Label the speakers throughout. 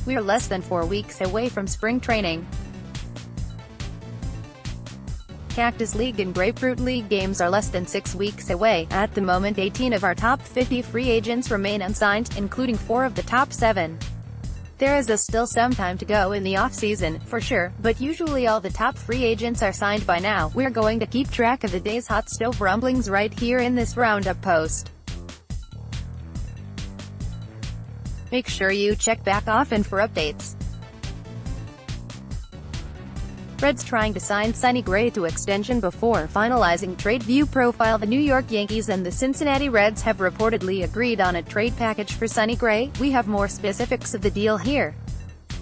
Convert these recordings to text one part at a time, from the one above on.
Speaker 1: We're less than 4 weeks away from spring training. Cactus League and Grapefruit League games are less than 6 weeks away. At the moment, 18 of our top 50 free agents remain unsigned, including 4 of the top 7. There is still some time to go in the offseason, for sure, but usually all the top free agents are signed by now. We're going to keep track of the day's hot stove rumblings right here in this roundup post. Make sure you check back often for updates. Reds trying to sign Sonny Gray to extension before finalizing trade view profile. The New York Yankees and the Cincinnati Reds have reportedly agreed on a trade package for Sonny Gray. We have more specifics of the deal here.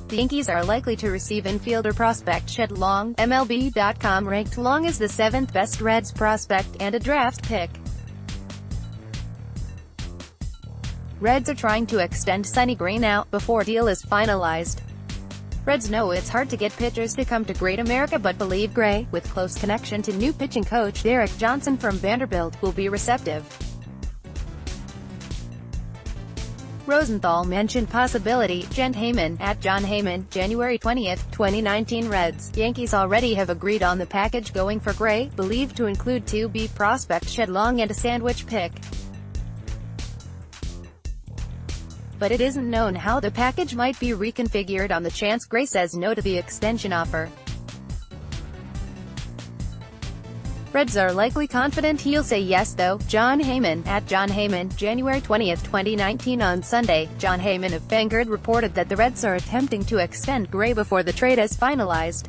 Speaker 1: The Yankees are likely to receive infielder prospect Chet Long, MLB.com ranked Long as the 7th best Reds prospect, and a draft pick. Reds are trying to extend Sonny Gray now, before deal is finalized. Reds know it's hard to get pitchers to come to Great America, but believe Gray, with close connection to new pitching coach Derek Johnson from Vanderbilt, will be receptive. Rosenthal mentioned possibility. Jen Heyman, at John Heyman, January 20, 2019 Reds. Yankees already have agreed on the package going for Gray, believed to include 2B prospect Chet Long and a sandwich pick. But it isn't known how the package might be reconfigured on the chance Gray says no to the extension offer. Reds are likely confident he'll say yes though. John Heyman, at John Heyman, January 20, 2019 On Sunday, John Heyman of Vanguard reported that the Reds are attempting to extend Gray before the trade is finalized.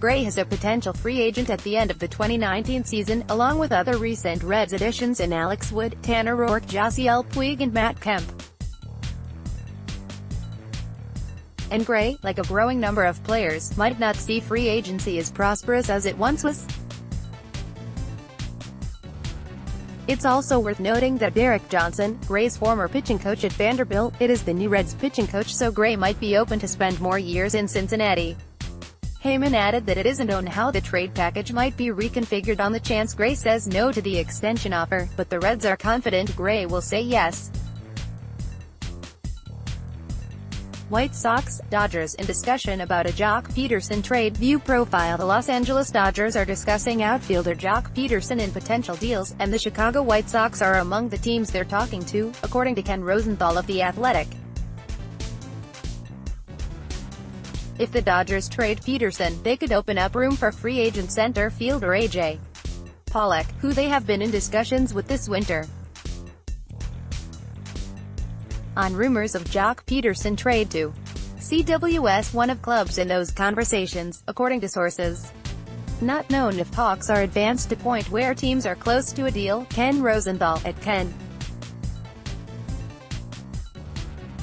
Speaker 1: Gray is a potential free agent at the end of the 2019 season, along with other recent Reds additions in Alex Wood, Tanner Roark, Josiel Puig and Matt Kemp. And Gray, like a growing number of players, might not see free agency as prosperous as it once was. It's also worth noting that Derek Johnson, Gray's former pitching coach at Vanderbilt, is the new Reds pitching coach, so Gray might be open to spend more years in Cincinnati. Heyman added that it isn't known how the trade package might be reconfigured on the chance Gray says no to the extension offer, but the Reds are confident Gray will say yes. White Sox, Dodgers in discussion about a Jock Peterson trade view profile. The Los Angeles Dodgers are discussing outfielder Jock Peterson in potential deals, and the Chicago White Sox are among the teams they're talking to, according to Ken Rosenthal of The Athletic. If the Dodgers trade Peterson, they could open up room for free agent center fielder A.J. Pollock, who they have been in discussions with this winter. On rumors of Jock Peterson trade to CWS, one of clubs in those conversations, according to sources. Not known if talks are advanced to point where teams are close to a deal. Ken Rosenthal, at Ken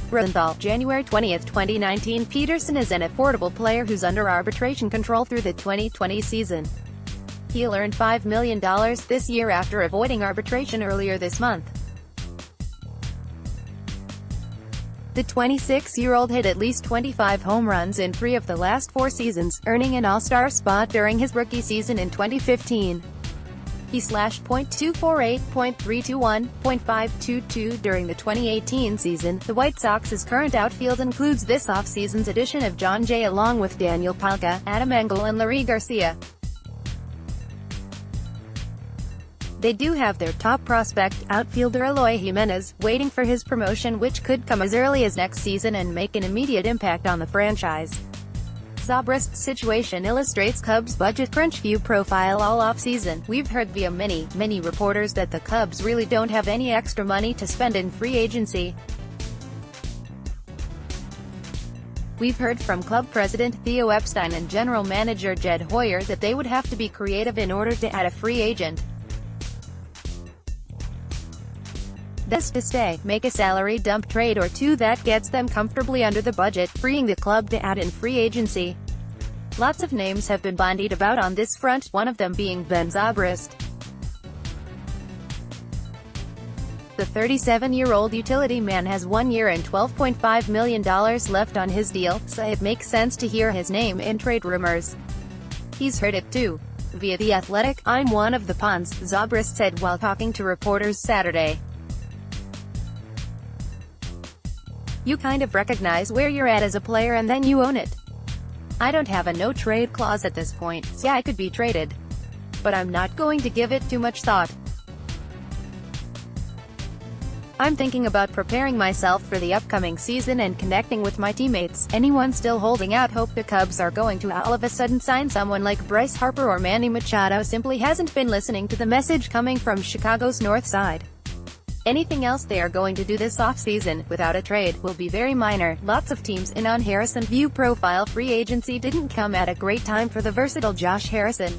Speaker 1: Rosenthal, January 20, 2019 Peterson is an affordable player who's under arbitration control through the 2020 season. He'll earn $5 million this year after avoiding arbitration earlier this month. The 26-year-old hit at least 25 home runs in 3 of the last 4 seasons, earning an all-star spot during his rookie season in 2015. He slashed .248, .321, .522 during the 2018 season. The White Sox's current outfield includes this offseason's addition of John Jay along with Daniel Palka, Adam Engel and Larry Garcia. They do have their top prospect, outfielder Eloy Jimenez, waiting for his promotion, which could come as early as next season and make an immediate impact on the franchise. Zobrist's situation illustrates Cubs' budget crunch view profile. All offseason, we've heard via many reporters that the Cubs really don't have any extra money to spend in free agency. We've heard from club president Theo Epstein and general manager Jed Hoyer that they would have to be creative in order to add a free agent. That's to say, make a salary dump trade or two that gets them comfortably under the budget, freeing the club to add in free agency. Lots of names have been bandied about on this front, one of them being Ben Zobrist. The 37-year-old utility man has 1 year and $12.5 million left on his deal, so it makes sense to hear his name in trade rumors. He's heard it too. Via The Athletic, "I'm one of the pawns," Zobrist said while talking to reporters Saturday. You kind of recognize where you're at as a player and then you own it. I don't have a no-trade clause at this point, so yeah, I could be traded. But I'm not going to give it too much thought. I'm thinking about preparing myself for the upcoming season and connecting with my teammates. Anyone still holding out hope the Cubs are going to all of a sudden sign someone like Bryce Harper or Manny Machado simply hasn't been listening to the message coming from Chicago's north side. Anything else they are going to do this offseason, without a trade, will be very minor. Lots of teams in on Harrison. View profile. Free agency didn't come at a great time for the versatile Josh Harrison.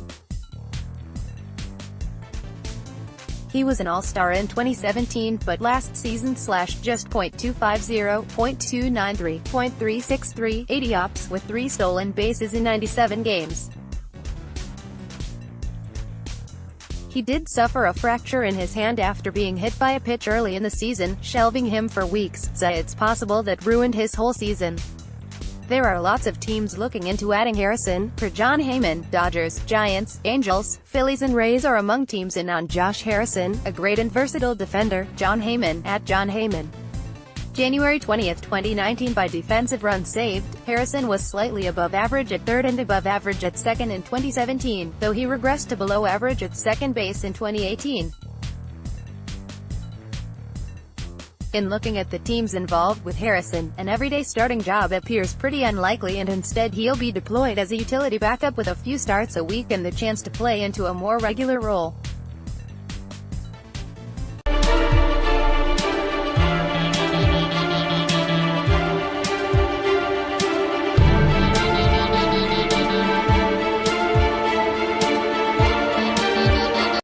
Speaker 1: He was an all-star in 2017, but last season slashed just .250, .293, .363, 80 ops, with 3 stolen bases in 97 games. He did suffer a fracture in his hand after being hit by a pitch early in the season, shelving him for weeks, so it's possible that ruined his whole season. There are lots of teams looking into adding Harrison. Per John Heyman, Dodgers, Giants, Angels, Phillies and Rays are among teams in on Josh Harrison, a great and versatile defender. John Heyman, at John Heyman. January 20, 2019. By defensive runs saved, Harrison was slightly above average at third and above average at second in 2017, though he regressed to below average at second base in 2018. In looking at the teams involved with Harrison, an everyday starting job appears pretty unlikely, and instead he'll be deployed as a utility backup with a few starts a week and the chance to play into a more regular role.